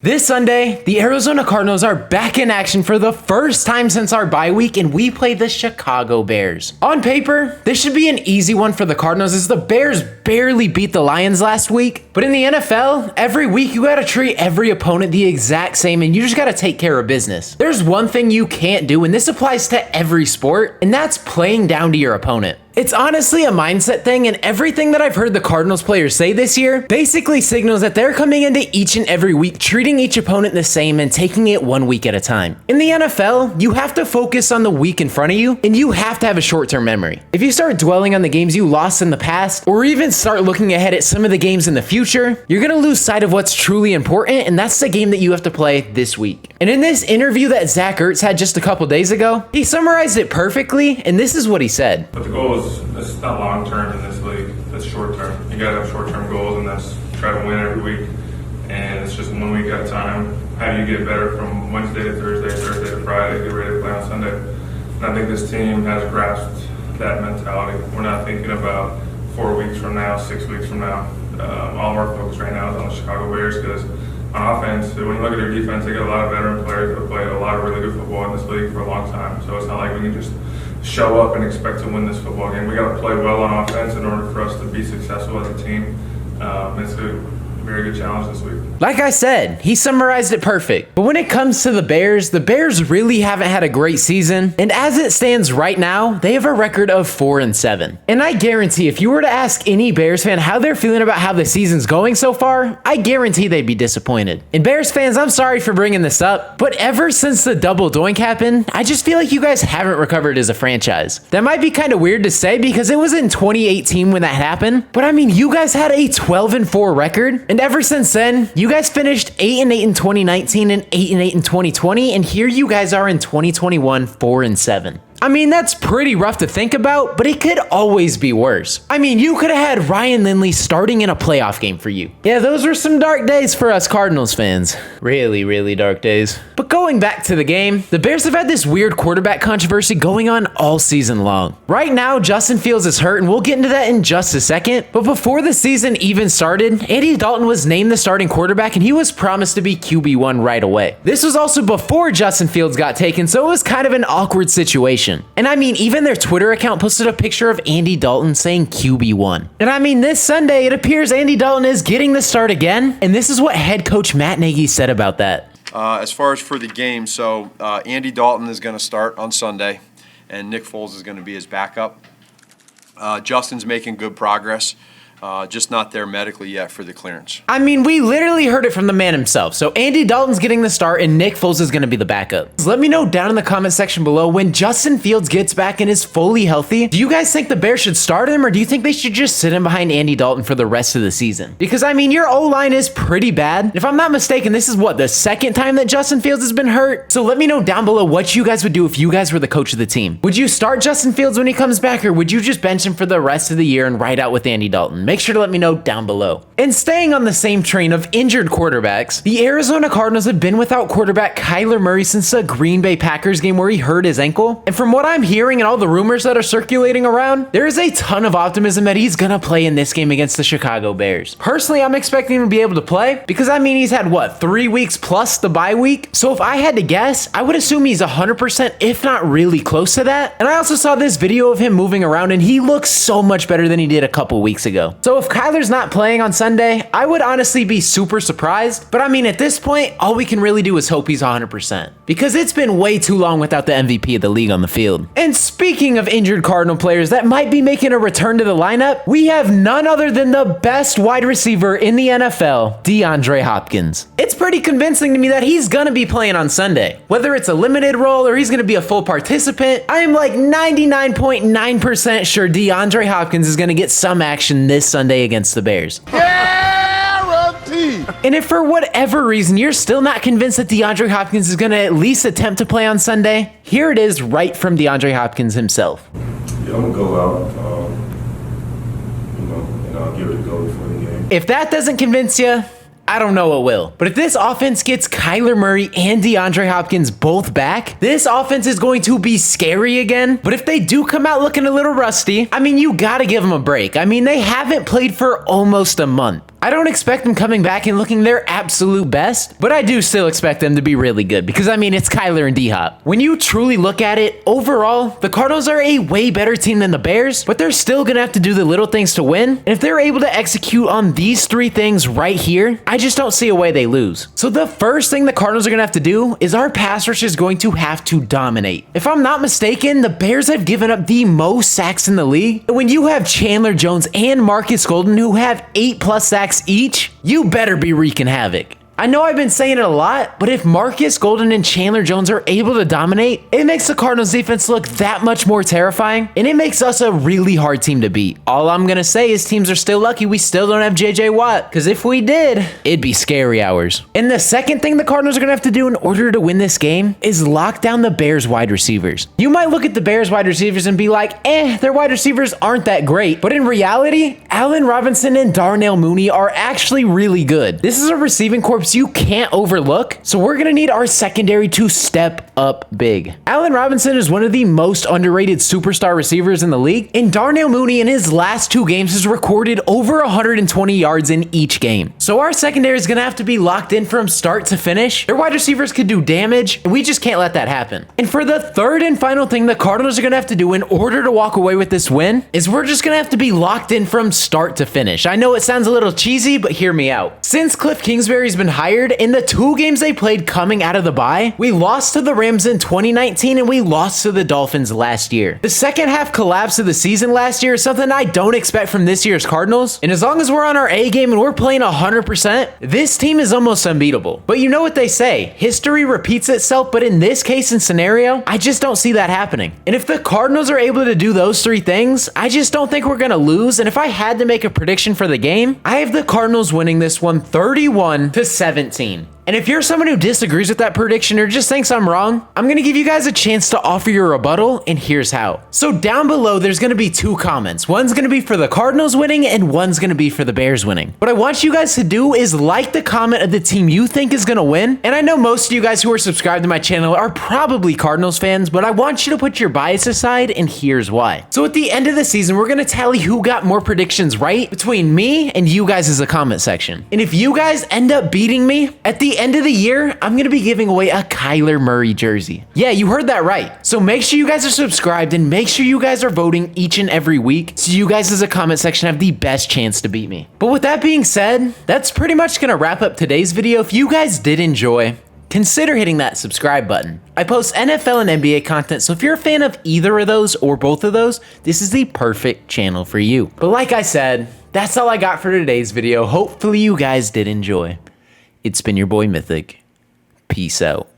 This Sunday, the Arizona Cardinals are back in action for the first time since our bye week, and we play the Chicago Bears. On paper, this should be an easy one for the Cardinals as the Bears barely beat the Lions last week. But in the NFL, every week you gotta treat every opponent the exact same and you just gotta take care of business. There's one thing you can't do, and this applies to every sport, and that's playing down to your opponent. It's honestly a mindset thing, and everything that I've heard the Cardinals players say this year basically signals that they're coming into each and every week treating each opponent the same and taking it 1 week at a time. In the NFL, you have to focus on the week in front of you, and you have to have a short-term memory. If you start dwelling on the games you lost in the past, or even start looking ahead at some of the games in the future, you're gonna lose sight of what's truly important, and that's the game that you have to play this week. And in this interview that Zach Ertz had just a couple days ago, he summarized it perfectly, and this is what he said. But the goal is it's not long term in this league. It's short term. You gotta have short term goals, and that's try to win every week. And it's just 1 week at a time. How do you get better from Wednesday to Thursday, Thursday to Friday, get ready to play on Sunday? And I think this team has grasped that mentality. We're not thinking about 4 weeks from now, 6 weeks from now. All of our focus right now is on the Chicago Bears because on offense, when you look at their defense, they got a lot of veteran players that have played a lot of really good football in this league for a long time. So it's not like we can just show up and expect to win this football game. We got to play well on offense in order for us to be successful as a team. It's a very good challenge this week. Like I said, he summarized it perfect. But when it comes to the Bears really haven't had a great season. And as it stands right now, they have a record of 4-7. And I guarantee if you were to ask any Bears fan how they're feeling about how the season's going so far, I guarantee they'd be disappointed. And Bears fans, I'm sorry for bringing this up, but ever since the double doink happened, I just feel like you guys haven't recovered as a franchise. That might be kind of weird to say because it was in 2018 when that happened, but I mean, you guys had a 12-4 record, and ever since then, you guys finished 8-8 in 2019 and 8-8 in 2020, and here you guys are in 2021, 4-7. I mean, that's pretty rough to think about, but it could always be worse. I mean, you could have had Ryan Lindley starting in a playoff game for you. Yeah, those were some dark days for us Cardinals fans. Really, really dark days. But going back to the game, the Bears have had this weird quarterback controversy going on all season long. Right now, Justin Fields is hurt, and we'll get into that in just a second. But before the season even started, Andy Dalton was named the starting quarterback, and he was promised to be QB1 right away. This was also before Justin Fields got taken, so it was kind of an awkward situation. And I mean, even their Twitter account posted a picture of Andy Dalton saying QB1. And I mean, this Sunday, it appears Andy Dalton is getting the start again, and this is what head coach Matt Nagy said about that. As far as for the game, so Andy Dalton is going to start on Sunday, and Nick Foles is going to be his backup. Justin's making good progress. Just not there medically yet for the clearance. I mean, we literally heard it from the man himself. So Andy Dalton's getting the start and Nick Foles is going to be the backup. So let me know down in the comment section below when Justin Fields gets back and is fully healthy. Do you guys think the Bears should start him, or do you think they should just sit him behind Andy Dalton for the rest of the season? Because I mean, your O-line is pretty bad. If I'm not mistaken, this is what, the second time that Justin Fields has been hurt? So let me know down below what you guys would do if you guys were the coach of the team. Would you start Justin Fields when he comes back, or would you just bench him for the rest of the year and ride out with Andy Dalton? Make sure to let me know down below. And staying on the same train of injured quarterbacks, the Arizona Cardinals have been without quarterback Kyler Murray since the Green Bay Packers game where he hurt his ankle. And from what I'm hearing and all the rumors that are circulating around, there is a ton of optimism that he's gonna play in this game against the Chicago Bears. Personally, I'm expecting him to be able to play because I mean, he's had what, 3 weeks plus the bye week? So if I had to guess, I would assume he's 100%, if not really close to that. And I also saw this video of him moving around and he looks so much better than he did a couple weeks ago. So if Kyler's not playing on Sunday, I would honestly be super surprised. But I mean, at this point, all we can really do is hope he's 100%. Because it's been way too long without the MVP of the league on the field. And speaking of injured Cardinal players that might be making a return to the lineup, we have none other than the best wide receiver in the NFL, Deandre Hopkins. It's pretty convincing to me that he's gonna be playing on Sunday. Whether it's a limited role or he's gonna be a full participant, I am like 99.9% sure DeAndre Hopkins is gonna get some action this Sunday against the Bears. Guaranteed. And if for whatever reason you're still not convinced that DeAndre Hopkins is going to at least attempt to play on Sunday, here it is right from DeAndre Hopkins himself. Yeah, I'm going to go out, and I'll give it a go before the game. If that doesn't convince you, I don't know what will. But if this offense gets Kyler Murray and DeAndre Hopkins both back, this offense is going to be scary again. But if they do come out looking a little rusty, I mean, you gotta give them a break. I mean, they haven't played for almost a month. I don't expect them coming back and looking their absolute best, but I do still expect them to be really good because, I mean, it's Kyler and D-Hop. When you truly look at it, overall, the Cardinals are a way better team than the Bears, but they're still gonna have to do the little things to win. And if they're able to execute on these three things right here, I just don't see a way they lose. So the first thing the Cardinals are gonna have to do is our pass rush is going to have to dominate. If I'm not mistaken, the Bears have given up the most sacks in the league. And when you have Chandler Jones and Markus who have 8+ sacks each, you better be wreaking havoc. I know I've been saying it a lot, but if Markus and Chandler Jones are able to dominate, it makes the Cardinals defense look that much more terrifying, and it makes us a really hard team to beat. All I'm gonna say is teams are still lucky we still don't have JJ Watt, because if we did, it'd be scary hours. And the second thing the Cardinals are gonna have to do in order to win this game is lock down the Bears wide receivers. You might look at the Bears wide receivers and be like, their wide receivers aren't that great, but in reality, Allen Robinson and Darnell Mooney are actually really good. This is a receiving corps you can't overlook, so we're gonna need our secondary to step up big. Allen Robinson is one of the most underrated superstar receivers in the league, and Darnell Mooney in his last 2 games has recorded over 120 yards in each game. So our secondary is gonna have to be locked in from start to finish. Their wide receivers could do damage, and we just can't let that happen. And for the third and final thing the Cardinals are gonna have to do in order to walk away with this win is we're just gonna have to be locked in from start to finish. I know it sounds a little cheesy, but hear me out. Since Cliff Kingsbury's been hired, in the 2 games they played coming out of the bye, we lost to the Rams in 2019 and we lost to the Dolphins last year. The second half collapse of the season last year is something I don't expect from this year's Cardinals, and as long as we're on our A game and we're playing 100%, this team is almost unbeatable. But you know what they say, history repeats itself, but in this case and scenario, I just don't see that happening. And if the Cardinals are able to do those 3 things, I just don't think we're gonna lose, and if I had to make a prediction for the game, I have the Cardinals winning this one 31-17. And if you're someone who disagrees with that prediction or just thinks I'm wrong, I'm going to give you guys a chance to offer your rebuttal, and here's how. So down below, there's going to be 2 comments. One's going to be for the Cardinals winning, and one's going to be for the Bears winning. What I want you guys to do is like the comment of the team you think is going to win. And I know most of you guys who are subscribed to my channel are probably Cardinals fans, but I want you to put your bias aside, and here's why. So at the end of the season, we're going to tally who got more predictions right between me and you guys as a comment section. And if you guys end up beating me, at the end of the year, I'm going to be giving away a Kyler Murray jersey. Yeah, you heard that right. So make sure you guys are subscribed and make sure you guys are voting each and every week so you guys as a comment section have the best chance to beat me. But with that being said, that's pretty much going to wrap up today's video. If you guys did enjoy, consider hitting that subscribe button. I post NFL and NBA content, so if you're a fan of either of those or both of those, this is the perfect channel for you. But like I said, that's all I got for today's video. Hopefully you guys did enjoy. It's been your boy Mythic. Peace out.